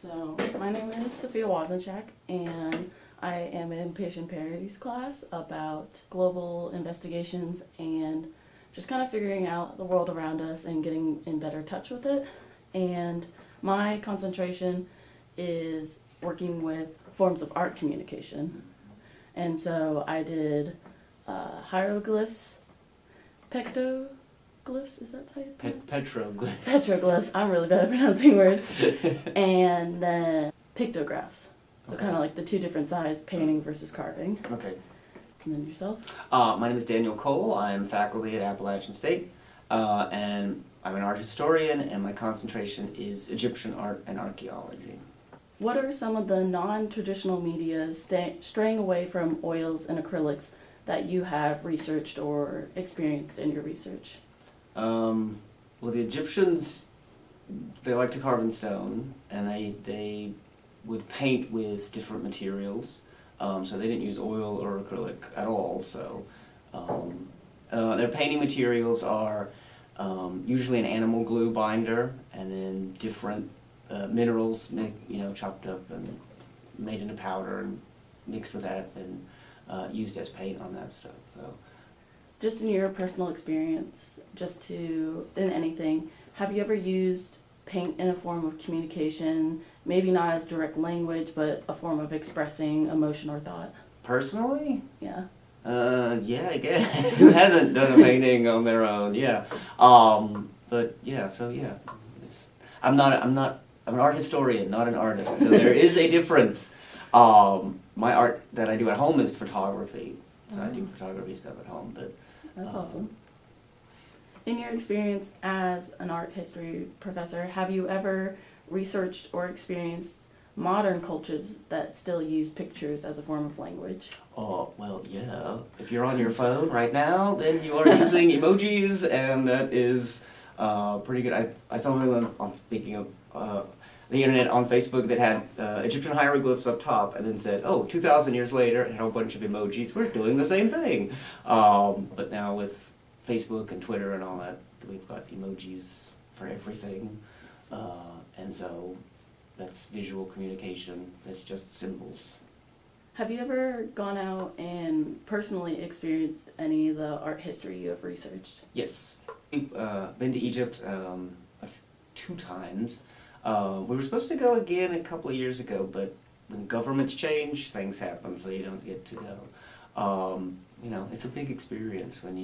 So, my name is Sophia Wazenchak, and I am in Patient Perry's class about global investigations and just kind of figuring out the world around us and getting in better touch with it. And my concentration is working with forms of art communication. And so I did hieroglyphs, pictoglyphs, is that how you pronounce it? Petroglyph. Petroglyphs, I'm really bad at pronouncing words. And then pictographs. So Okay. kind of like the two different sides, painting versus carving. Okay. And then yourself? My name is Daniel Cole. I'm faculty at Appalachian State, and I'm an art historian, and my concentration is Egyptian art and archaeology. What are some of the non-traditional medias straying away from oils and acrylics that you have researched or experienced in your research? Well, the Egyptians, they like to carve in stone, and they would paint with different materials. So they didn't use oil or acrylic at all. So their painting materials are usually an animal glue binder, and then different minerals, chopped up and made into powder and mixed with that and used as paint on that stuff. So. Just in your personal experience, in anything, have you ever used paint in a form of communication, maybe not as direct language, but a form of expressing emotion or thought? Personally? Yeah. Yeah, I guess. Who hasn't done a painting on their own? Yeah. But yeah, so yeah. I'm an art historian, not an artist, so there is a difference. My art that I do at home is photography. So I do photography stuff at home, but That's awesome. In your experience as an art history professor, have you ever researched or experienced modern cultures that still use pictures as a form of language? Oh, well, yeah. If you're on your phone right now, then you are using emojis, and that is pretty good. I saw something on speaking of the internet on Facebook that had Egyptian hieroglyphs up top, and then said, "Oh, 2,000 years later," and had a whole bunch of emojis. We're doing the same thing, but now with Facebook and Twitter and all that, we've got emojis for everything, and so that's visual communication. That's just symbols. Have you ever gone out and personally experienced any of the art history you have researched? Yes, we've been to Egypt 2 times. We were supposed to go again a couple of years ago, but when governments change, things happen, so you don't get to go. It's a big experience when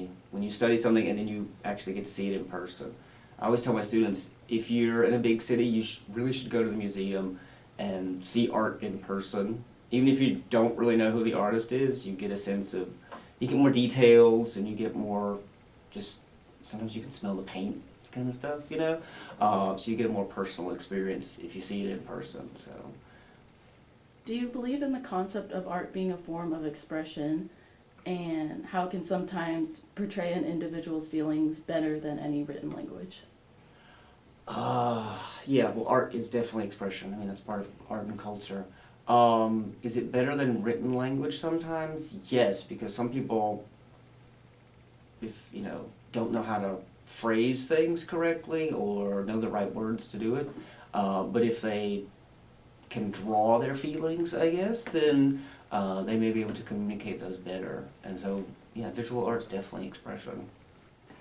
you study something and then you actually get to see it in person. I always tell my students, if you're in a big city, you really should go to the museum and see art in person. Even if you don't really know who the artist is, you get a sense of, you get more details and you get more, just sometimes you can smell the paint kind of stuff, so you get a more personal experience if you see it in person. So, Do you believe in the concept of art being a form of expression, and how it can sometimes portray an individual's feelings better than any written language? yeah, well, art is definitely expression. I mean, that's part of art and culture. Is it better than written language sometimes? Yes, because some people, if don't know how to phrase things correctly or know the right words to do it, but if they can draw their feelings, I guess, then they may be able to communicate those better. And so, yeah, visual art's definitely expression.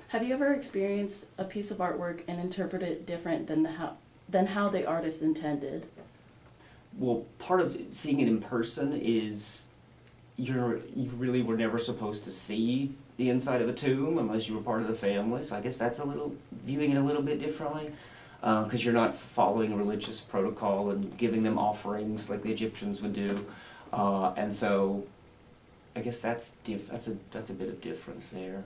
Have you ever experienced a piece of artwork and interpreted it different than how the artist intended? Well, part of seeing it in person is you really were never supposed to see the inside of a tomb unless you were part of the family. So I guess that's viewing it a little bit differently, because you're not following religious protocol and giving them offerings like the Egyptians would do, and so I guess that's a bit of difference there.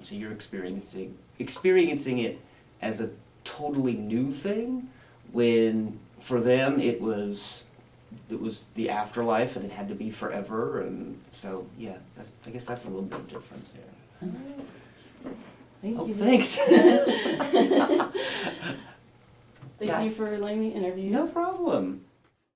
So you're experiencing it as a totally new thing, when for them it was the afterlife and it had to be forever, and so yeah, I guess that's a little bit of difference there. Thank Oh, you. thanks. Thank you for letting me interview. No problem.